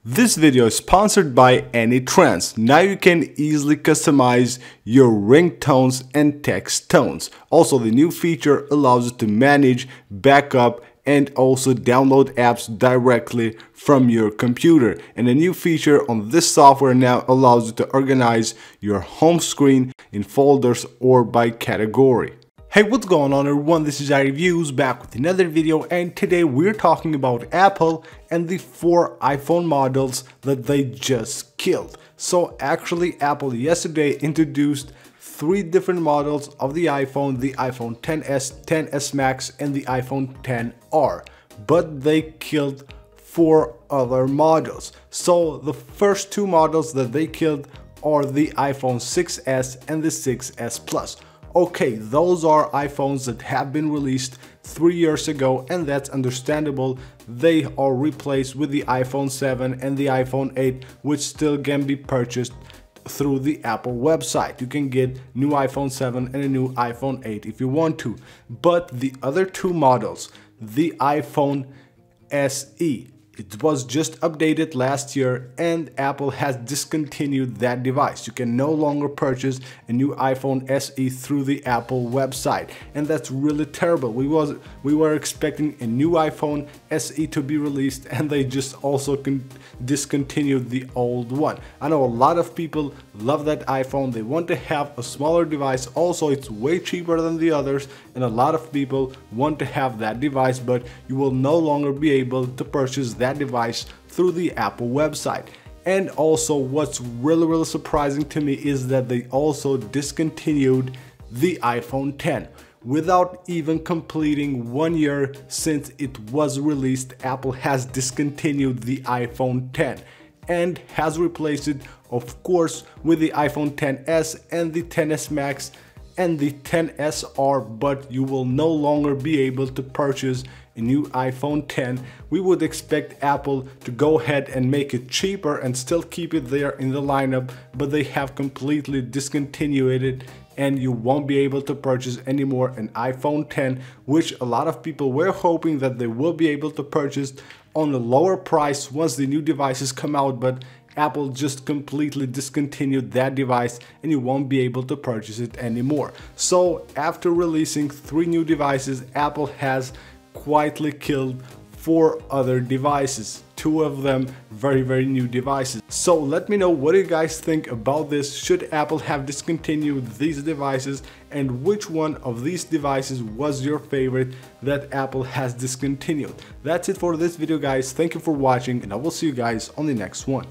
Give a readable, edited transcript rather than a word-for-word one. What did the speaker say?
This video is sponsored by AnyTrends. Now you can easily customize your ringtones and text tones. Also, the new feature allows you to manage, backup, and also download apps directly from your computer. And a new feature on this software now allows you to organize your home screen in folders or by category. Hey, what's going on everyone? This is iReviews back with another video, and today we're talking about Apple and the 4 iPhone models that they just killed. So actually Apple yesterday introduced 3 different models of the iPhone XS, XS Max and the iPhone XR, but they killed 4 other models. So the first 2 models that they killed are the iPhone 6s and the 6s Plus. Okay, those are iPhones that have been released 3 years ago, and that's understandable. They are replaced with the iPhone 7 and the iPhone 8, which still can be purchased through the Apple website. You can get new iPhone 7 and a new iPhone 8 if you want to. But the other 2 models, the iPhone SE, it was just updated last year and Apple has discontinued that device. You can no longer purchase a new iPhone SE through the Apple website, and that's really terrible. We were expecting a new iPhone SE to be released, and they just also discontinued the old one. I know a lot of people love that iPhone. They want to have a smaller device. Also, it's way cheaper than the others, and a lot of people want to have that device, but you will no longer be able to purchase that device through the Apple website. And also, what's really surprising to me is that they also discontinued the iPhone X. Without even completing 1 year since it was released, Apple has discontinued the iPhone X and has replaced it, of course, with the iPhone XS and the XS Max and the XSR, but you will no longer be able to purchase a new iPhone X. We would expect Apple to go ahead and make it cheaper and still keep it there in the lineup, but they have completely discontinued it, and you won't be able to purchase anymore an iPhone X, which a lot of people were hoping that they will be able to purchase on a lower price once the new devices come out, but Apple just completely discontinued that device and you won't be able to purchase it anymore. So after releasing 3 new devices, Apple has quietly killed 4 other devices. 2 of them very new devices. So let me know, what do you guys think about this? Should Apple have discontinued these devices, and which one of these devices was your favorite that Apple has discontinued? That's it for this video, guys. Thank you for watching, and I will see you guys on the next one.